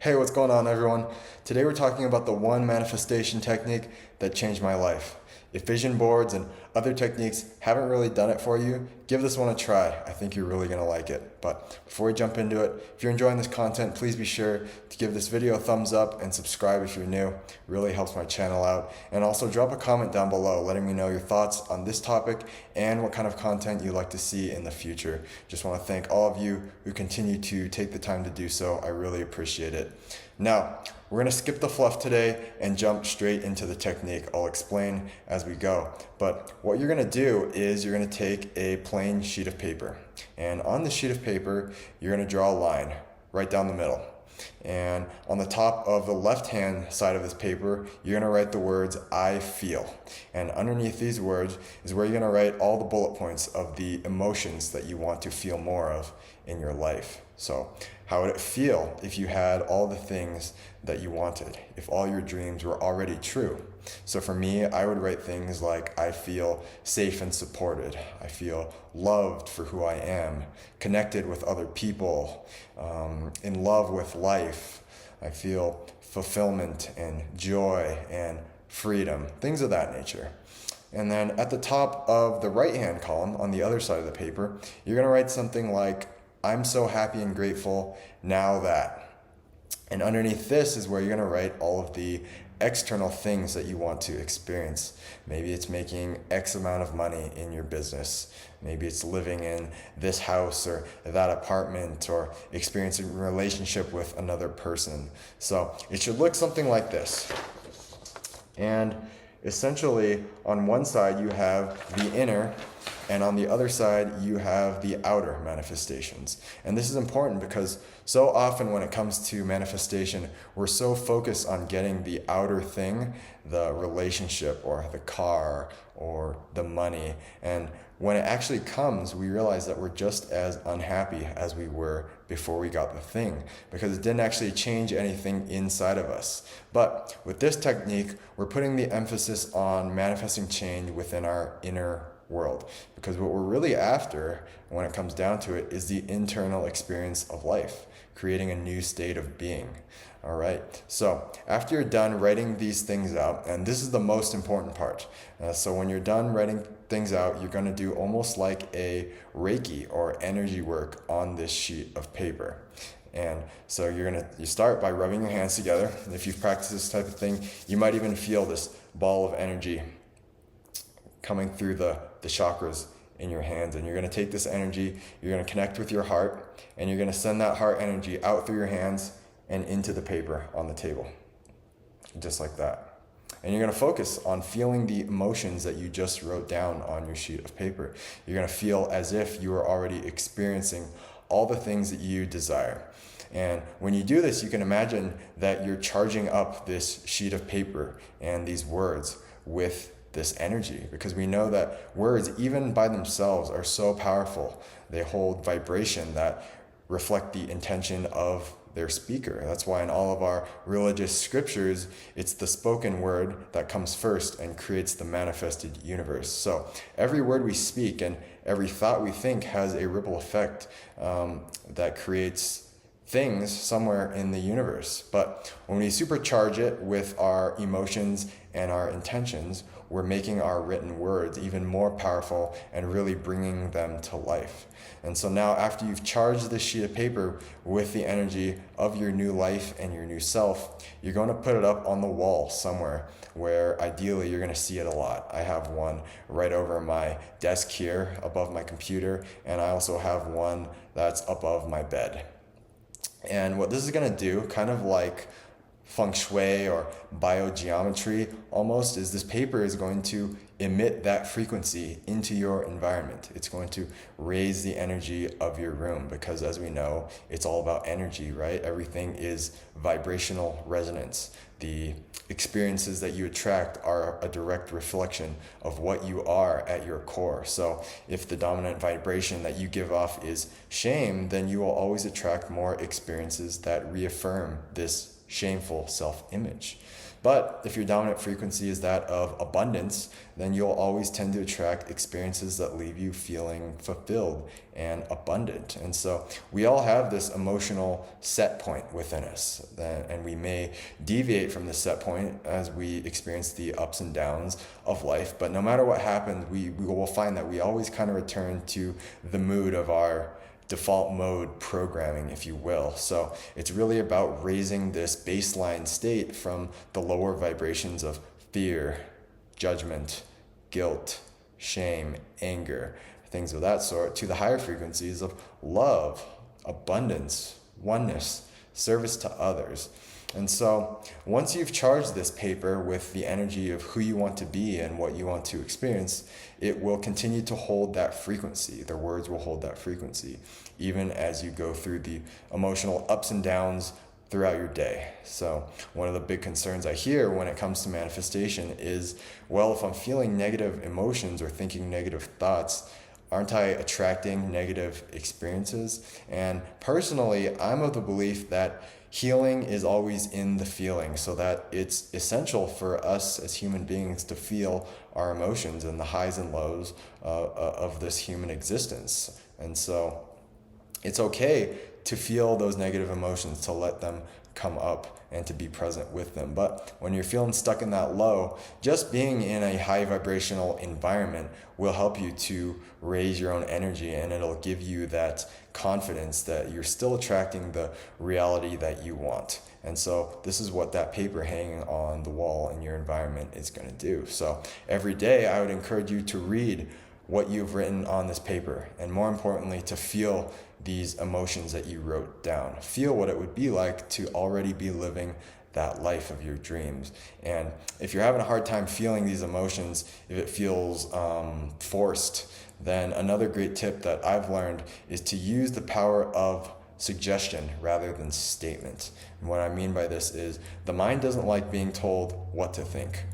Hey, what's going on, everyone? Today we're talking about the one manifestation technique that changed my life. If vision boards and other techniques haven't really done it for you, give this one a try. I think you're really going to like it. But before we jump into it, if you're enjoying this content, please be sure to give this video a thumbs up and subscribe if you're new. It really helps my channel out. And also drop a comment down below letting me know your thoughts on this topic and what kind of content you'd like to see in the future. Just want to thank all of you who continue to take the time to do so. I really appreciate it. Now, we're going to skip the fluff today and jump straight into the technique. I'll explain as we go. But what you're going to do is you're going to take a plain sheet of paper. And on the sheet of paper, you're going to draw a line right down the middle. And on the top of the left-hand side of this paper, you're going to write the words, I feel. And underneath these words is where you're going to write all the bullet points of the emotions that you want to feel more of in your life. So how would it feel if you had all the things that you wanted, if all your dreams were already true? So for me, I would write things like, I feel safe and supported. I feel loved for who I am, connected with other people, in love with life. I feel fulfillment and joy and freedom, things of that nature. And then at the top of the right-hand column, on the other side of the paper, you're going to write something like, I'm so happy and grateful now that. And underneath this is where you're going to write all of the external things that you want to experience. Maybe it's making X amount of money in your business. Maybe it's living in this house or that apartment, or experiencing a relationship with another person. So it should look something like this. And essentially, on one side you have the inner, and on the other side, you have the outer manifestations. And this is important because so often when it comes to manifestation, we're so focused on getting the outer thing, the relationship or the car or the money. And when it actually comes, we realize that we're just as unhappy as we were before we got the thing, because it didn't actually change anything inside of us. But with this technique, we're putting the emphasis on manifesting change within our inner world, because what we're really after when it comes down to it is the internal experience of life, creating a new state of being. All right, so after you're done writing these things out, and this is the most important part, so when you're done writing things out, you're going to do almost like a Reiki or energy work on this sheet of paper. And so you start by rubbing your hands together. And if you've practiced this type of thing, you might even feel this ball of energy coming through the chakras in your hands. And you're going to take this energy, you're going to connect with your heart, and you're going to send that heart energy out through your hands and into the paper on the table, just like that. And you're going to focus on feeling the emotions that you just wrote down on your sheet of paper. You're going to feel as if you are already experiencing all the things that you desire. And when you do this, you can imagine that you're charging up this sheet of paper and these words with this energy, because we know that words, even by themselves, are so powerful. They hold vibration that reflect the intention of their speaker. That's why in all of our religious scriptures, it's the spoken word that comes first and creates the manifested universe. So every word we speak and every thought we think has a ripple effect that creates things somewhere in the universe. But when we supercharge it with our emotions and our intentions, we're making our written words even more powerful and really bringing them to life. And so now, after you've charged this sheet of paper with the energy of your new life and your new self, you're going to put it up on the wall somewhere where ideally you're going to see it a lot. I have one right over my desk here above my computer, and I also have one that's above my bed. And what this is going to do, kind of like feng shui or biogeometry almost, is this paper is going to emit that frequency into your environment. It's going to raise the energy of your room, because as we know, it's all about energy, right? Everything is vibrational resonance. The experiences that you attract are a direct reflection of what you are at your core. So if the dominant vibration that you give off is shame, then you will always attract more experiences that reaffirm this shameful self-image. But if your dominant frequency is that of abundance, then you'll always tend to attract experiences that leave you feeling fulfilled and abundant. And so we all have this emotional set point within us, and we may deviate from the set point as we experience the ups and downs of life. But no matter what happens, we will find that we always kind of return to the mood of our default mode programming, if you will. So it's really about raising this baseline state from the lower vibrations of fear, judgment, guilt, shame, anger, things of that sort, to the higher frequencies of love, abundance, oneness, service to others. And so once you've charged this paper with the energy of who you want to be and what you want to experience, it will continue to hold that frequency. The words will hold that frequency, even as you go through the emotional ups and downs throughout your day. So one of the big concerns I hear when it comes to manifestation is, well, if I'm feeling negative emotions or thinking negative thoughts, aren't I attracting negative experiences? And personally, I'm of the belief that healing is always in the feeling, so that it's essential for us as human beings to feel our emotions and the highs and lows of this human existence. And so it's okay to feel those negative emotions, to let them come up and to be present with them. But when you're feeling stuck in that low, just being in a high vibrational environment will help you to raise your own energy, and it'll give you that confidence that you're still attracting the reality that you want. And so this is what that paper hanging on the wall in your environment is going to do. So every day I would encourage you to read what you've written on this paper, and more importantly, to feel these emotions that you wrote down. Feel what it would be like to already be living that life of your dreams. And if you're having a hard time feeling these emotions, if it feels forced, then another great tip that I've learned is to use the power of suggestion rather than statement. And what I mean by this is the mind doesn't like being told what to think.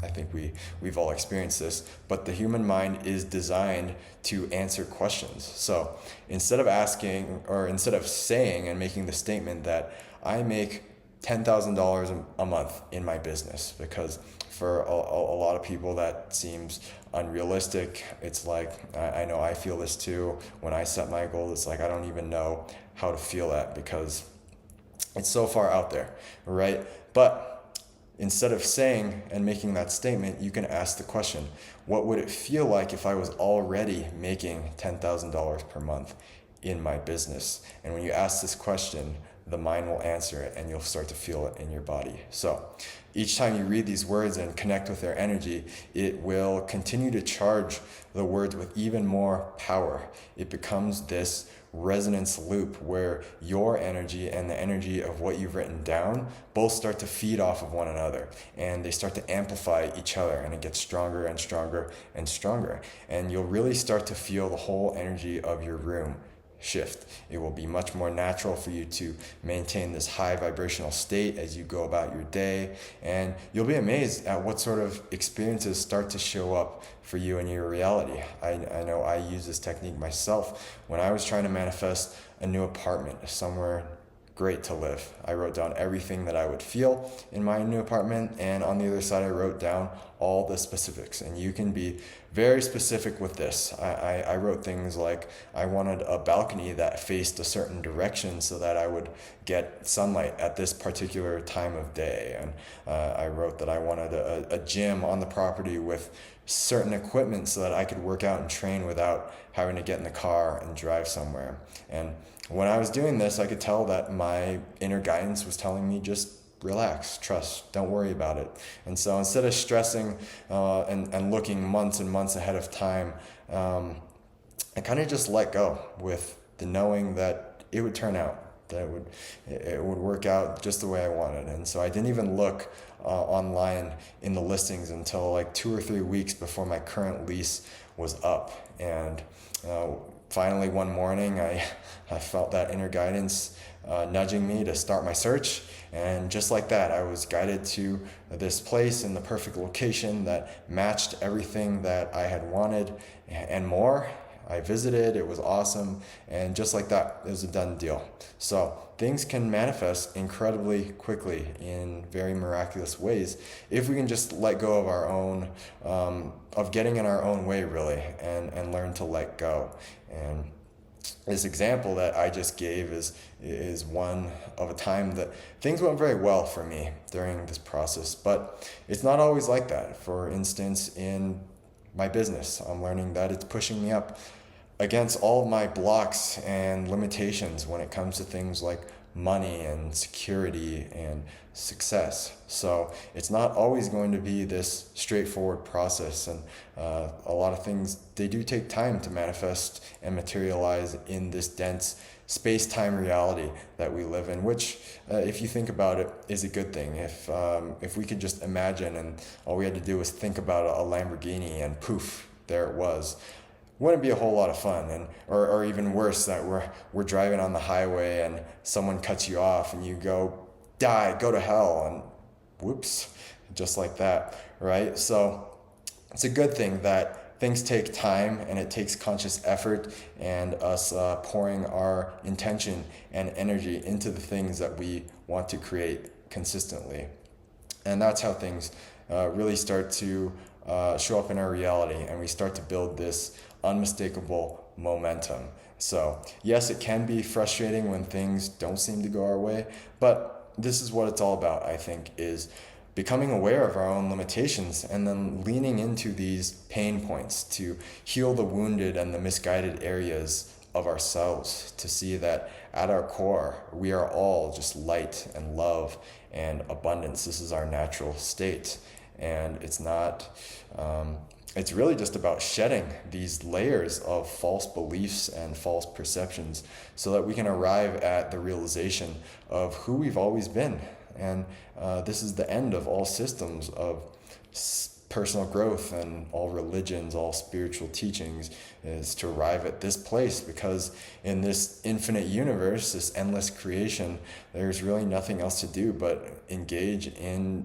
I think we've all experienced this, but the human mind is designed to answer questions. So instead of saying and making the statement that I make $10,000 a month in my business, because for a lot of people that seems unrealistic. It's like, I know I feel this too. When I set my goal, it's like I don't even know how to feel that because it's so far out there, right? But instead of saying and making that statement, you can ask the question, what would it feel like if I was already making $10,000 per month in my business? And when you ask this question, the mind will answer it and you'll start to feel it in your body. So each time you read these words and connect with their energy, it will continue to charge the words with even more power. It becomes this resonance loop where your energy and the energy of what you've written down both start to feed off of one another, and they start to amplify each other, and it gets stronger and stronger and stronger, and you'll really start to feel the whole energy of your room shift. It will be much more natural for you to maintain this high vibrational state as you go about your day, and you'll be amazed at what sort of experiences start to show up for you in your reality. I know I use this technique myself when I was trying to manifest a new apartment, somewhere great to live. I wrote down everything that I would feel in my new apartment, and on the other side I wrote down all the specifics, and you can be very specific with this. I wrote things like I wanted a balcony that faced a certain direction so that I would get sunlight at this particular time of day, and I wrote that I wanted a gym on the property with certain equipment so that I could work out and train without having to get in the car and drive somewhere. And when I was doing this, I could tell that my inner guidance was telling me just relax, trust, don't worry about it. And so instead of stressing and looking months and months ahead of time, I kind of just let go with the knowing that it would turn out, that it would work out just the way I wanted. And so I didn't even look online in the listings until like 2 or 3 weeks before my current lease was up. And finally one morning I felt that inner guidance nudging me to start my search, and just like that I was guided to this place in the perfect location that matched everything that I had wanted and more. I visited, it was awesome, and just like that, it was a done deal. So things can manifest incredibly quickly in very miraculous ways if we can just let go of our own, of getting in our own way, really, and learn to let go. And this example that I just gave is one of a time that things went very well for me during this process, but it's not always like that. For instance, in my business, I'm learning that it's pushing me up against all of my blocks and limitations when it comes to things like money and security and success. So it's not always going to be this straightforward process, and a lot of things, they do take time to manifest and materialize in this dense space-time reality that we live in, which if you think about it, is a good thing. If we could just imagine and all we had to do was think about a Lamborghini and poof, there it was, wouldn't be a whole lot of fun. And or even worse, that we're driving on the highway and someone cuts you off and you go to hell, and whoops, just like that, right? So it's a good thing that things take time, and it takes conscious effort and us pouring our intention and energy into the things that we want to create consistently. And that's how things really start to show up in our reality, and we start to build this unmistakable momentum. So yes, it can be frustrating when things don't seem to go our way, but this is what it's all about, I think, is becoming aware of our own limitations and then leaning into these pain points to heal the wounded and the misguided areas of ourselves, to see that at our core, we are all just light and love and abundance. This is our natural state. And it's not, it's really just about shedding these layers of false beliefs and false perceptions so that we can arrive at the realization of who we've always been. And this is the end of all systems of personal growth and all religions, all spiritual teachings, is to arrive at this place, because in this infinite universe, this endless creation, there's really nothing else to do but engage in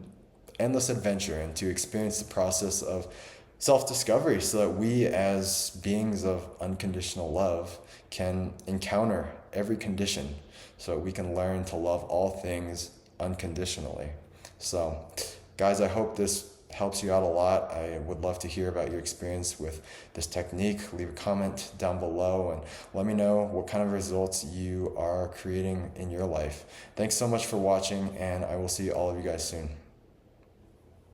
endless adventure and to experience the process of self-discovery, so that we as beings of unconditional love can encounter every condition, so we can learn to love all things unconditionally. So guys, I hope this helps you out a lot. I would love to hear about your experience with this technique. Leave a comment down below and let me know what kind of results you are creating in your life. Thanks so much for watching, and I will see all of you guys soon.